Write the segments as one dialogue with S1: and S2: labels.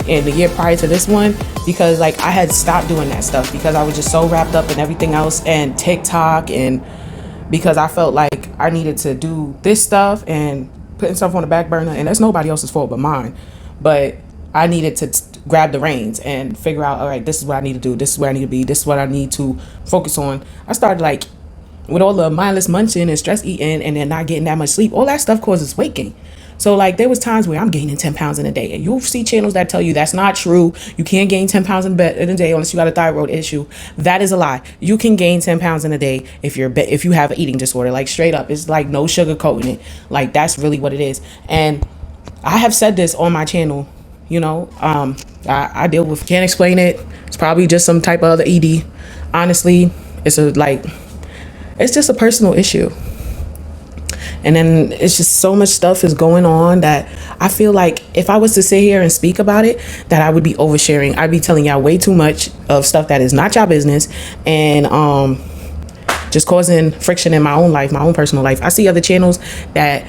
S1: and the year prior to this one, because like I had stopped doing that stuff because I was just so wrapped up in everything else and TikTok, and because I felt like I needed to do this stuff and putting stuff on the back burner, and that's nobody else's fault but mine. But I needed to grab the reins and figure out, all right, this is what I need to do, this is where I need to be, this is what I need to focus on. I started like with all the mindless munching and stress eating and then not getting that much sleep. All that stuff causes weight gain. So like there was times where I'm gaining 10 pounds in a day, and you'll see channels that tell you that's not true. You can't gain 10 pounds in a day unless you got a thyroid issue. That is a lie. You can gain 10 pounds in a day if you have an eating disorder. Like straight up, it's like no sugar coating it. Like that's really what it is. And I have said this on my channel. You know, I deal with, can't explain it. It's probably just some type of other ED. Honestly, it's just a personal issue. And then it's just so much stuff is going on that I feel like if I was to sit here and speak about it, that I would be oversharing. I'd be telling y'all way too much of stuff that is not y'all business, and just causing friction in my own life, my own personal life. I see other channels that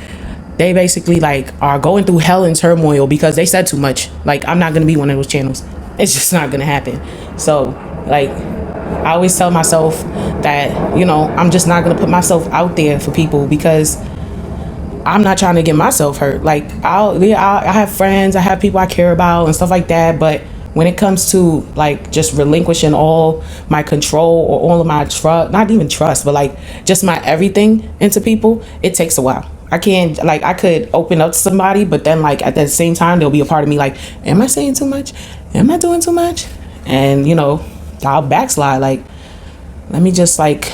S1: they basically like are going through hell and turmoil because they said too much. Like, I'm not gonna be one of those channels. It's just not gonna happen. So like, I always tell myself that, you know, I'm just not gonna put myself out there for people because I'm not trying to get myself hurt. Like, I have friends, I have people I care about and stuff like that, but when it comes to like just relinquishing all my control or all of my trust, not even trust, but like just my everything into people, it takes a while. I can't, like, I could open up to somebody, but then like at the same time there'll be a part of me like, am I saying too much? Am I doing too much? And you know, I'll backslide. Like, let me just like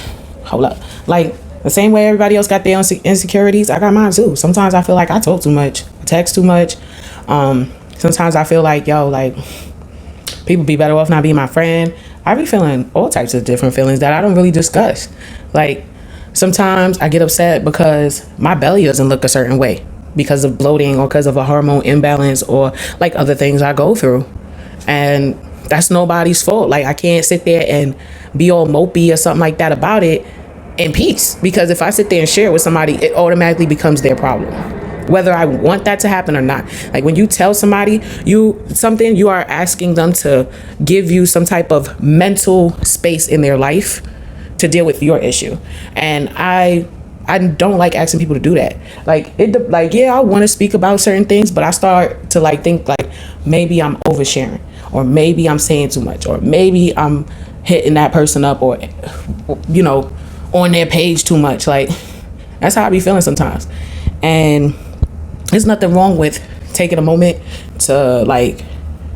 S1: hold up. Like the same way everybody else got their insecurities, I got mine too. Sometimes I feel like I talk too much, I text too much. Sometimes I feel like, yo, like people be better off not being my friend. I be feeling all types of different feelings that I don't really discuss. Like sometimes I get upset because my belly doesn't look a certain way because of bloating or because of a hormone imbalance or like other things I go through. And that's nobody's fault. Like, I can't sit there and be all mopey or something like that about it in peace, because if I sit there and share it with somebody, it automatically becomes their problem, whether I want that to happen or not. Like, when you tell somebody something, you are asking them to give you some type of mental space in their life to deal with your issue. And I don't like asking people to do that. Like, yeah, I want to speak about certain things, but I start to like think like maybe I'm oversharing, or maybe I'm saying too much, or maybe I'm hitting that person up, or, you know, on their page too much. Like, that's how I be feeling sometimes. And there's nothing wrong with taking a moment to like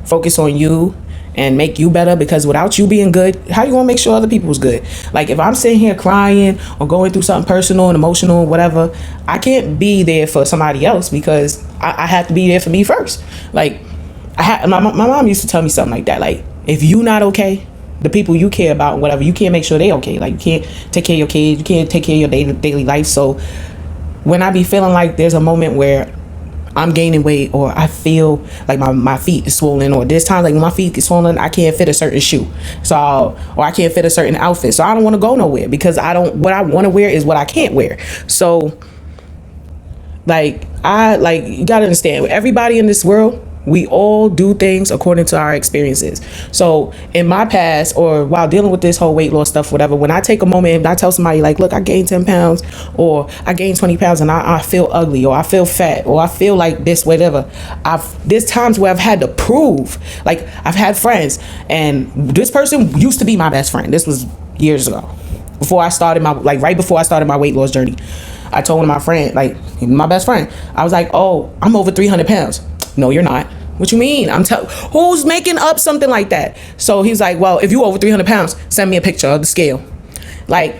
S1: focus on you and make you better, because without you being good, how you gonna make sure other people's good? Like, if I'm sitting here crying or going through something personal and emotional, whatever, I can't be there for somebody else because I have to be there for me first. Like, my mom used to tell me something like that. Like, if you not okay, the people you care about, whatever, you can't make sure they okay. Like, you can't take care of your kids, you can't take care of your daily life. So when I be feeling like there's a moment where I'm gaining weight, or I feel like my feet is swollen, or there's times like when my feet get swollen, I can't fit a certain shoe, or I can't fit a certain outfit, so I don't want to go nowhere because what I want to wear is what I can't wear. So like, you gotta understand, everybody in this world, we all do things according to our experiences. So in my past, or while dealing with this whole weight loss stuff, whatever, when I take a moment and I tell somebody like, look, I gained 10 pounds or I gained 20 pounds and I feel ugly, or I feel fat, or I feel like this, whatever. There's times where I've had to prove, like, I've had friends, and this person used to be my best friend. This was years ago, before I started right before I started my weight loss journey. I told one of my friends, like my best friend, I was like, oh, I'm over 300 pounds. No, you're not. What you mean? Who's making up something like that? So he's like, well, if you over 300 pounds, send me a picture of the scale. Like,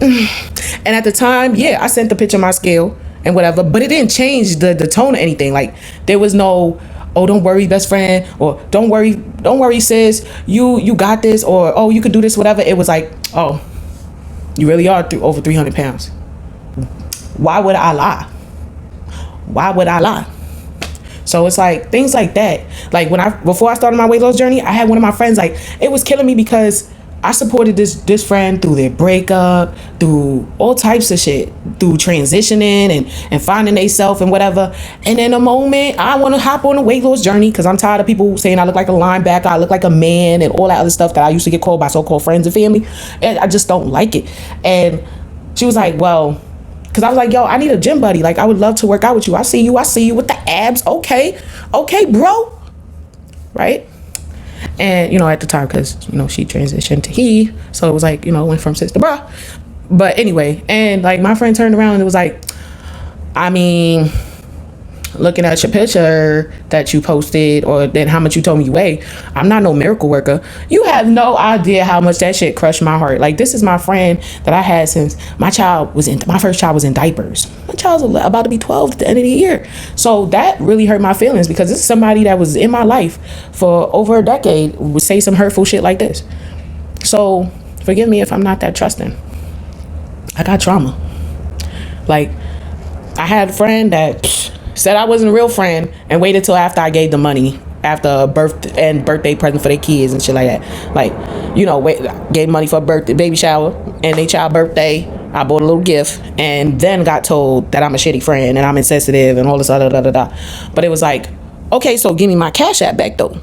S1: and at the time, yeah, I sent the picture of my scale and whatever, but it didn't change the tone or anything. Like, there was no, oh, don't worry, best friend, or don't worry, sis, you got this, or oh, you could do this, whatever. It was like, oh, you really are over 300 pounds. Why would I lie? Why would I lie? So it's like things like that. Like, before I started my weight loss journey, I had one of my friends, like, it was killing me because I supported this friend through their breakup, through all types of shit, through transitioning and finding themselves and whatever. And in a moment, I want to hop on a weight loss journey because I'm tired of people saying I look like a linebacker, I look like a man, and all that other stuff that I used to get called by so-called friends and family. And I just don't like it. And she was like, well, because I was like, yo, I need a gym buddy. Like, I would love to work out with you. I see you with the abs. Okay, bro. Right? And, at the time, because, she transitioned to he. So it was like, went from sis to bra. But anyway, and like my friend turned around and it was like, I mean, looking at your picture that you posted or then how much you told me you weigh, I'm not no miracle worker. You have no idea how much that shit crushed my heart. Like, this is my friend that I had since my first child was in diapers. My child's about to be 12 at the end of the year. So that really hurt my feelings because this is somebody that was in my life for over a decade would say some hurtful shit like this. So forgive me if I'm not that trusting. I got trauma. Like, I had a friend that said I wasn't a real friend and waited till after I gave them money after a birthday present for their kids and shit like that. Like, gave money for a baby shower and their child birthday. I bought a little gift and then got told that I'm a shitty friend and I'm insensitive and all this other da. But it was like, okay, so give me my Cash App back though.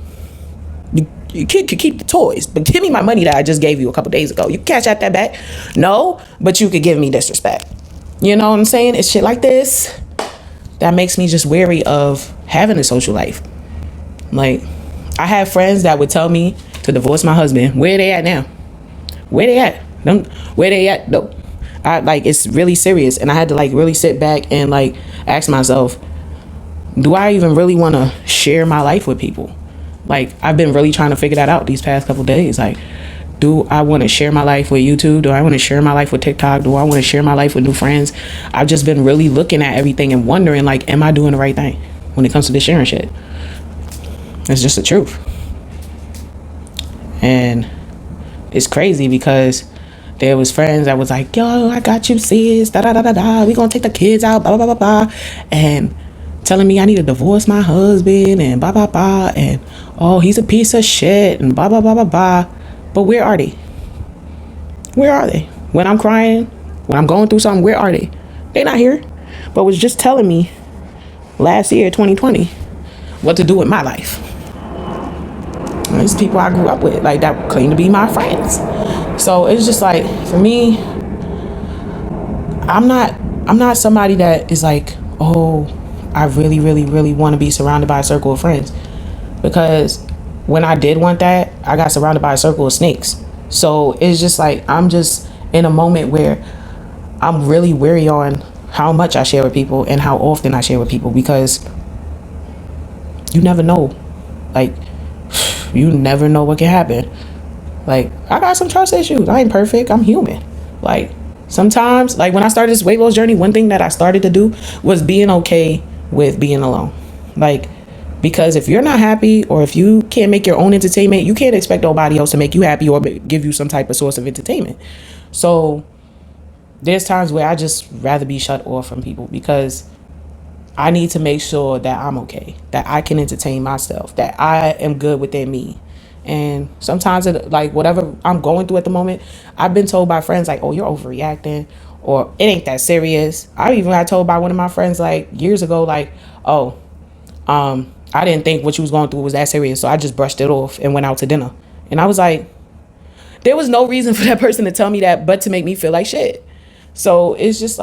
S1: You could keep the toys, but give me my money that I just gave you a couple days ago. You Cash App that back? No, but you could give me disrespect. You know what I'm saying? It's shit like this that makes me just wary of having a social life. Like, I have friends that would tell me to divorce my husband. Where they at now? Where they at? Where they at though? It's really serious. And I had to really sit back and ask myself, do I even really want to share my life with people? Like, I've been really trying to figure that out these past couple days. Like, do I want to share my life with YouTube? Do I want to share my life with TikTok? Do I want to share my life with new friends? I've just been really looking at everything and wondering, am I doing the right thing when it comes to this sharing shit? It's just the truth. And it's crazy because there was friends that was like, yo, I got you, sis, da. We gonna take the kids out, blah, blah, blah, blah. And telling me I need to divorce my husband and blah, blah, blah. And, oh, he's a piece of shit and blah, blah, blah, blah, blah. But where are they? Where are they? When I'm crying, when I'm going through something, where are they? They're not here. But was just telling me last year, 2020, what to do with my life. And these people I grew up with, that claim to be my friends. So it's just for me, I'm not somebody that is oh, I really, really, really want to be surrounded by a circle of friends. Because when I did want that, I got surrounded by a circle of snakes. So it's just I'm just in a moment where I'm really wary on how much I share with people and how often I share with people, because you never know. You never know what can happen. I got some trust issues. I ain't perfect. I'm human. Sometimes, when I started this weight loss journey, one thing that I started to do was being okay with being alone. Because if you're not happy or if you can't make your own entertainment, you can't expect nobody else to make you happy or give you some type of source of entertainment. So there's times where I just rather be shut off from people because I need to make sure that I'm okay, that I can entertain myself, that I am good within me. And sometimes whatever I'm going through at the moment, I've been told by friends oh, you're overreacting, or it ain't that serious. I even got told by one of my friends years ago, oh, I didn't think what you was going through was that serious, so I just brushed it off and went out to dinner. And I was there was no reason for that person to tell me that but to make me feel like shit. So it's just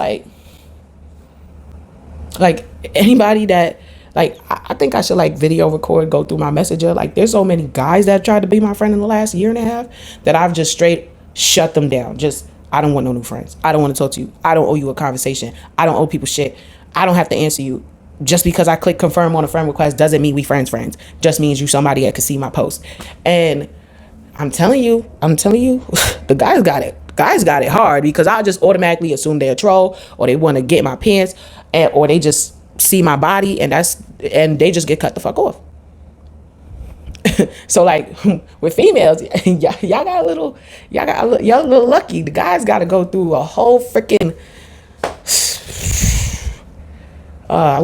S1: anybody that I think I should video record, go through my messenger. There's so many guys that tried to be my friend in the last year and a half that I've just straight shut them down. I don't want no new friends. I don't want to talk to you. I don't owe you a conversation. I don't owe people shit. I don't have to answer you. Just because I click confirm on a friend request doesn't mean we friends. Just means you somebody that can see my post. And I'm telling you, the guys got it. Guys got it hard because I just automatically assume they're a troll or they want to get my pants or they just see my body and they just get cut the fuck off. So with females, y'all got a little lucky. The guys got to go through a whole freaking. I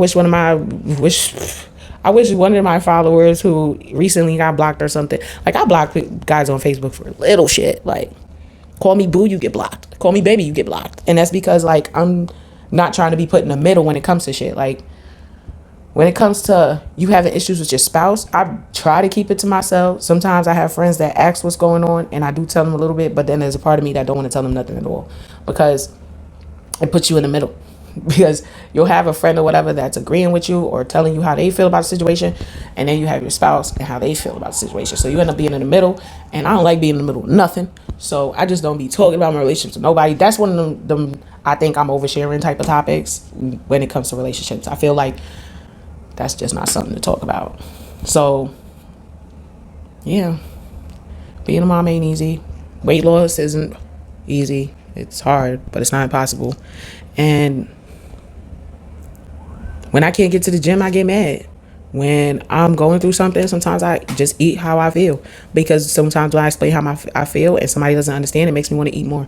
S1: I wish one of my followers who recently got blocked or something, like I block guys on Facebook for little shit, like call me boo, you get blocked. Call me baby, you get blocked. And that's because like I'm not trying to be put in the middle when it comes to shit. Like when it comes to you having issues with your spouse, I try to keep it to myself. Sometimes I have friends that ask what's going on and I do tell them a little bit, but then there's a part of me that don't want to tell them nothing at all because it puts you in the middle. Because you'll have a friend or whatever that's agreeing with you or telling you how they feel about the situation, and then you have your spouse and how they feel about the situation. So you end up being in the middle, and I don't like being in the middle of nothing. So I just don't be talking about my relationship to nobody. That's one of them I think I'm oversharing type of topics when it comes to relationships. I feel like that's just not something to talk about. So yeah, being a mom ain't easy. Weight loss isn't easy. It's hard, but it's not impossible. And when I can't get to the gym, I get mad. When I'm going through something, sometimes I just eat how I feel. Because sometimes when I explain how I feel and somebody doesn't understand, it makes me want to eat more.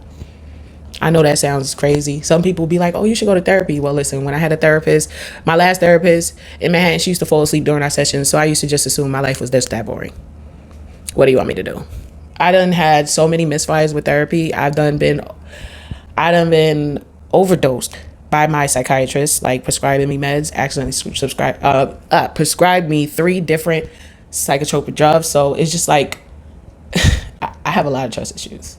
S1: I know that sounds crazy. Some people be like, oh, you should go to therapy. Well, listen, when I had a therapist, my last therapist in Manhattan, she used to fall asleep during our sessions. So I used to just assume my life was just that boring. What do you want me to do? I done had so many misfires with therapy. I done been overdosed by my psychiatrist, like prescribing me meds, accidentally prescribed me 3 different psychotropic drugs. So it's just like, I have a lot of trust issues.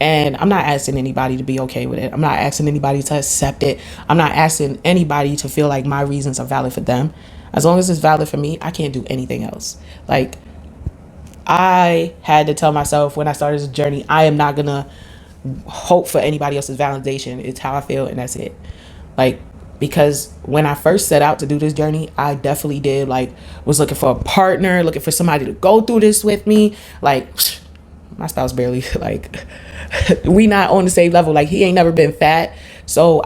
S1: And I'm not asking anybody to be okay with it. I'm not asking anybody to accept it. I'm not asking anybody to feel like my reasons are valid for them. As long as it's valid for me, I can't do anything else. Like, I had to tell myself when I started this journey, I am not gonna hope for anybody else's validation. It's how I feel, and that's it. Like, because when I first set out to do this journey, I definitely was looking for a partner, looking for somebody to go through this with me. Like, my spouse barely, like, we not on the same level. Like, he ain't never been fat. So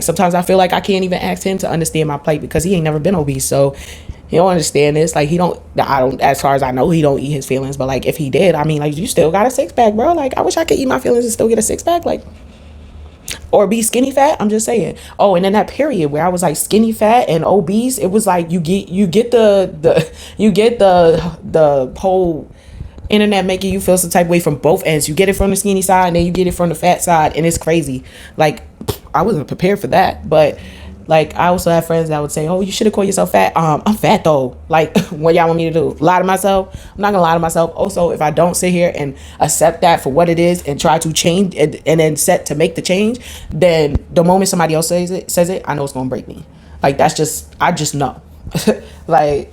S1: sometimes I feel like I can't even ask him to understand my plight because he ain't never been obese. So he don't understand this. Like, I don't, as far as I know, he don't eat his feelings. But like, if he did, I mean, like, you still got a 6-pack, bro. Like, I wish I could eat my feelings and still get a 6-pack. Like, or be skinny fat. I'm just saying. Oh, and then that period where I was like skinny fat and obese, it was like you get the whole internet making you feel some type of way from both ends. You get it from the skinny side and then you get it from the fat side, and it's crazy. Like, I wasn't prepared for that. But like, I also have friends that would say, oh, you should have called yourself fat. I'm fat though. Like, what y'all want me to do? Lie to myself? I'm not gonna lie to myself. Also, if I don't sit here and accept that for what it is and try to change and then set to make the change, then the moment somebody else says it, I know it's gonna break me. Like, I just know. Like,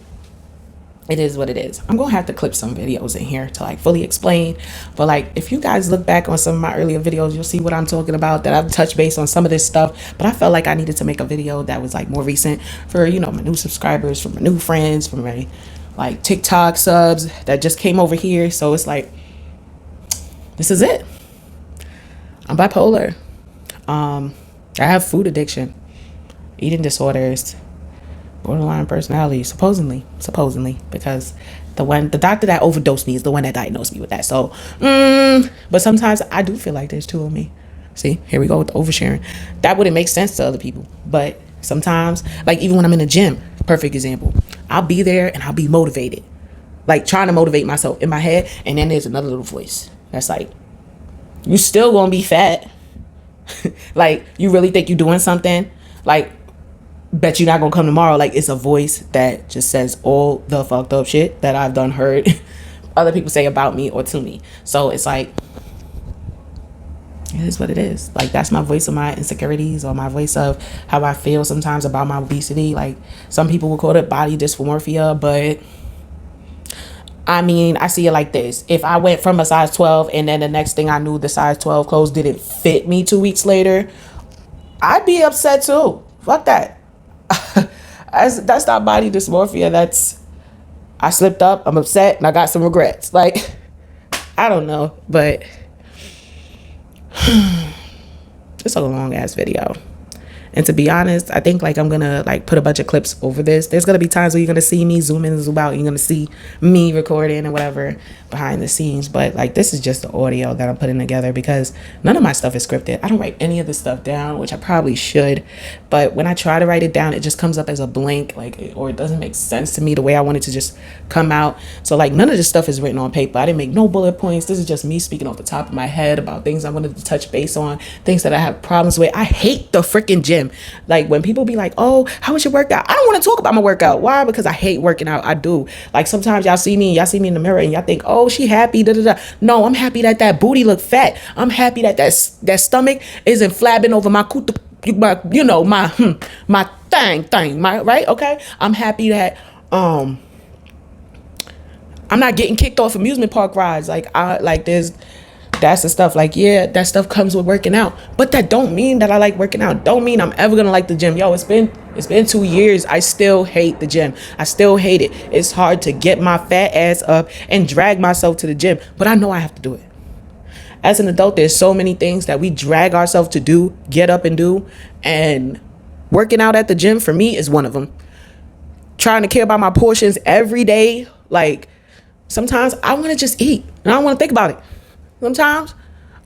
S1: it is what it is. I'm gonna have to clip some videos in here to like fully explain. But like, if you guys look back on some of my earlier videos, you'll see what I'm talking about, that I've touched base on some of this stuff. But I felt like I needed to make a video that was like more recent for, you know, my new subscribers, for my new friends, for my like TikTok subs that just came over here. So it's like, this is it. I'm bipolar. I have food addiction, eating disorders, borderline personality, supposedly, because the doctor that overdosed me is the one that diagnosed me with that. So, but sometimes I do feel like there's 2 of me. See, here we go with the oversharing. That wouldn't make sense to other people, but sometimes, like even when I'm in the gym, perfect example, I'll be there and I'll be motivated, like trying to motivate myself in my head, and then there's another little voice that's like, you still gonna be fat. Like, you really think you're doing something? Like, bet you're not gonna come tomorrow. Like, it's a voice that just says all the fucked up shit that I've done heard other people say about me or to me. So it's like, it is what it is. Like, that's my voice of my insecurities, or my voice of how I feel sometimes about my obesity. Like, some people will call it body dysmorphia, but I mean, I see it like this. If I went from a size 12 and then the next thing I knew, the size 12 clothes didn't fit me 2 weeks later, I'd be upset too. Fuck that. That's not body dysmorphia. That's, I slipped up, I'm upset, and I got some regrets. Like, I don't know, but it's a long ass video. And to be honest, I think like I'm gonna like put a bunch of clips over this. There's gonna be times where you're gonna see me zoom in and zoom out. You're gonna see me recording and whatever behind the scenes. But like this is just the audio that I'm putting together because none of my stuff is scripted. I don't write any of this stuff down, which I probably should. But when I try to write it down, it just comes up as a blank, like, or it doesn't make sense to me the way I want it to just come out. So like none of this stuff is written on paper. I didn't make no bullet points. This is just me speaking off the top of my head about things I wanted to touch base on, things that I have problems with. I hate the freaking gym. Like when people be like, oh, how was your workout? I don't want to talk about my workout. Why? Because I hate working out. I do. Like sometimes y'all see me in the mirror and y'all think, oh, she happy. Da, da, da. No, I'm happy that booty look fat. I'm happy that stomach isn't flabbing over my my thing, my right. Okay. I'm happy that I'm not getting kicked off amusement park rides. That's the stuff. Like, yeah, that stuff comes with working out, but that don't mean that I like working out. Don't mean I'm ever gonna like the gym. Yo, it's been 2 years. I still hate the gym. I still hate it. It's hard to get my fat ass up and drag myself to the gym, but I know I have to do it. As an adult, there's so many things that we drag ourselves to do, get up and do, and working out at the gym for me is one of them. Trying to care about my portions every day. Like sometimes I want to just eat and I don't want to think about it. Sometimes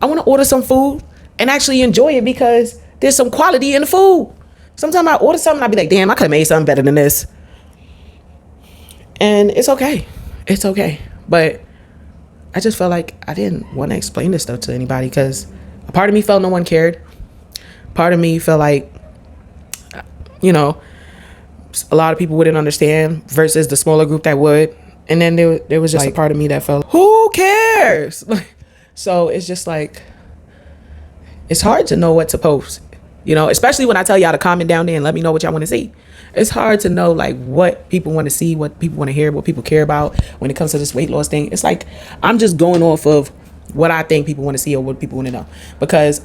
S1: I want to order some food and actually enjoy it because there's some quality in the food. Sometimes I order something, I'll be like, damn, I could have made something better than this. And it's okay. It's okay. But I just felt like I didn't want to explain this stuff to anybody because a part of me felt no one cared. Part of me felt like, a lot of people wouldn't understand versus the smaller group that would. And then there was just like a part of me that felt, who cares? So it's just like, it's hard to know what to post, especially when I tell y'all to comment down there and let me know what y'all want to see. It's hard to know like what people want to see, what people want to hear, what people care about when it comes to this weight loss thing. It's like, I'm just going off of what I think people want to see or what people want to know. Because,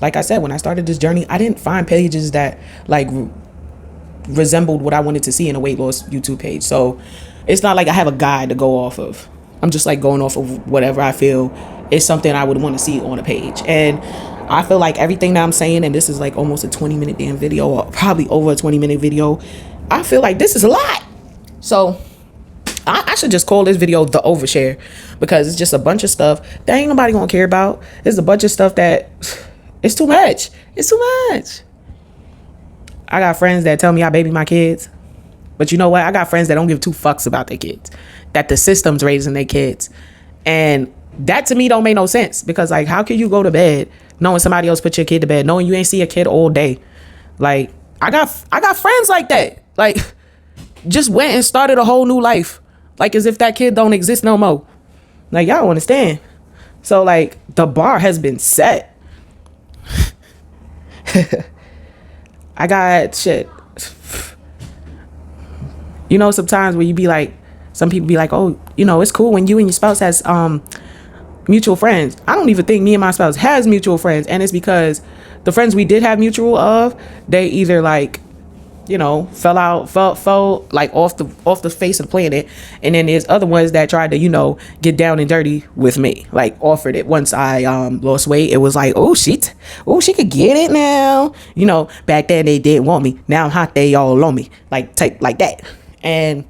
S1: like I said, when I started this journey, I didn't find pages that like resembled what I wanted to see in a weight loss YouTube page. So it's not like I have a guide to go off of. I'm just like going off of whatever I feel is something I would want to see on a page. And I feel like everything that I'm saying, and this is like almost a 20-minute damn video, or probably over a 20-minute video, I feel like this is a lot. So I should just call this video the overshare because it's just a bunch of stuff that ain't nobody gonna care about. There's a bunch of stuff that it's too much. It's too much. I got friends that tell me I baby my kids. But you know what? I got friends that don't give two fucks about their kids, that the system's raising their kids. And that to me don't make no sense because like, how can you go to bed knowing somebody else put your kid to bed, knowing you ain't see a kid all day? Like, I got friends like that. Like, just went and started a whole new life. Like as if that kid don't exist no more. Like, y'all don't understand. So like, the bar has been set. I got shit. Sometimes where you be like, some people be like, oh, it's cool when you and your spouse has mutual friends. I don't even think me and my spouse has mutual friends. And it's because the friends we did have mutual of, they either like, fell like off the face of the planet. And then there's other ones that tried to, get down and dirty with me. Like offered it once I lost weight. It was like, oh, she could get it now. Back then they didn't want me. Now I'm hot, they all on me. Like type like that. And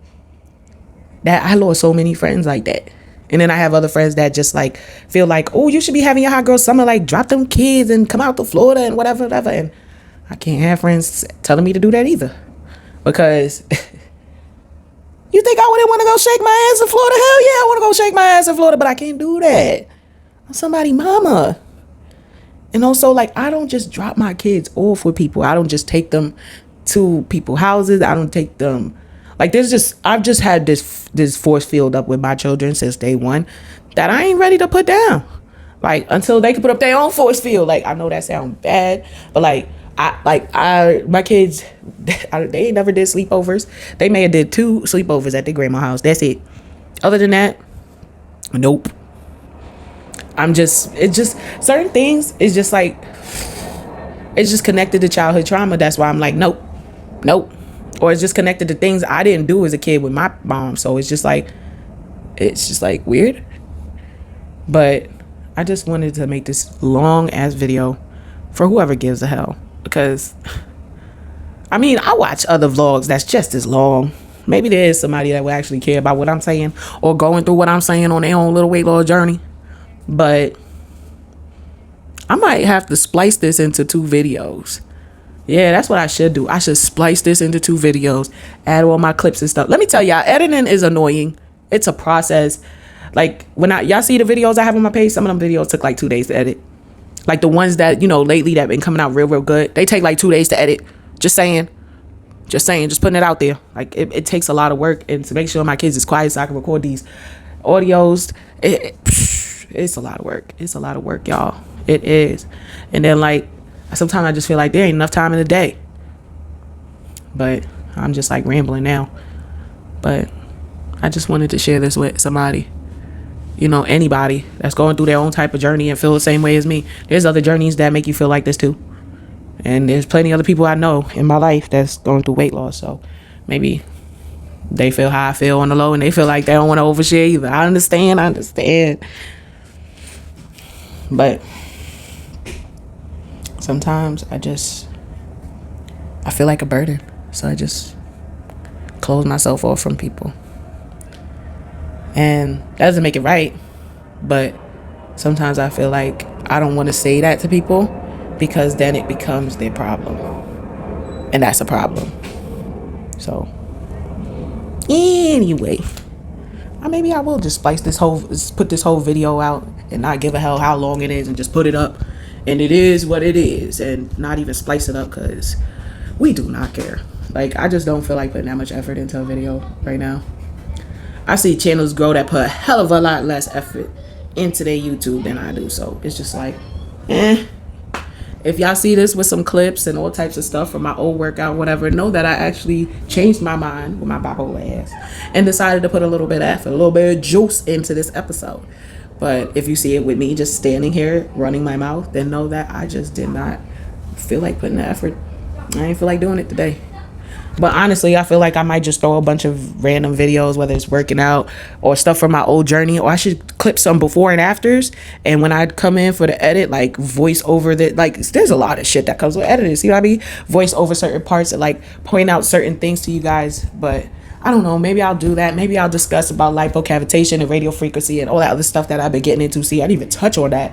S1: that I lost so many friends like that. And then I have other friends that just like feel like, oh, you should be having your hot girl summer, like drop them kids and come out to Florida and whatever. And I can't have friends telling me to do that either. Because you think I wouldn't want to go shake my ass in Florida? Hell yeah, I want to go shake my ass in Florida, but I can't do that. I'm somebody's mama. And also like, I don't just drop my kids off with people. I don't just take them to people's houses. I don't take them. Like I've just had this force field up with my children since day one that I ain't ready to put down. Like until they can put up their own force field. Like I know that sounds bad, but my kids, they ain't never did sleepovers. They may have did 2 sleepovers at their grandma's house. That's it. Other than that, nope. It's just certain things. It's just like, it's just connected to childhood trauma. That's why I'm like, nope. Or it's just connected to things I didn't do as a kid with my mom. So it's just like weird. But I just wanted to make this long ass video for whoever gives a hell. because I mean, I watch other vlogs that's just as long. Maybe there is somebody that will actually care about what I'm saying or going through what I'm saying on their own little weight loss journey. But I might have to splice this into 2 videos. Yeah, that's what I should do. I should splice this into 2 videos, add all my clips and stuff. Let me tell y'all, editing is annoying. It's a process. Like, when y'all see the videos I have on my page, some of them videos took like 2 days to edit. Like the ones that, you know, lately that been coming out real good, they take like 2 days to edit. Just saying, just putting it out there. Like, it takes a lot of work, and to make sure my kids is quiet so I can record these audios, it's a lot of work. It's a lot of work, y'all. It is. And then, like, sometimes I just feel like there ain't enough time in the day. But I'm just like rambling now. But I just wanted to share this with somebody. You know, anybody that's going through their own type of journey and feel the same way as me. There's other journeys that make you feel like this too. And there's plenty other people I know in my life that's going through weight loss. So maybe they feel how I feel on the low, and they feel like they don't want to overshare either. I understand. But sometimes I feel like a burden. So I just close myself off from people. And that doesn't make it right. But sometimes I feel like I don't want to say that to people, because then it becomes their problem. And that's a problem. So anyway, maybe I will just put this whole video out and not give a hell how long it is, and just put it up. And it is what it is, and not even splice it up, because we do not care. Like, I just don't feel like putting that much effort into a video right now. I see channels grow that put a hell of a lot less effort into their YouTube than I do. So it's just like, if y'all see this with some clips and all types of stuff from my old workout, whatever, know that I actually changed my mind with my bipolar ass and decided to put a little bit of effort, a little bit of juice into this episode. But if you see it with me just standing here running my mouth, then know that I just did not feel like putting the effort. I didn't feel like doing it today. But honestly, I feel like I might just throw a bunch of random videos, whether it's working out or stuff from my old journey, or I should clip some before and afters. And when I come in for the edit, like voice over like there's a lot of shit that comes with editing. See what I mean? Voice over certain parts and like point out certain things to you guys. But I don't know, maybe I'll do that. Maybe I'll discuss about lipocavitation and radio frequency and all that other stuff that I've been getting into. See, I didn't even touch on that.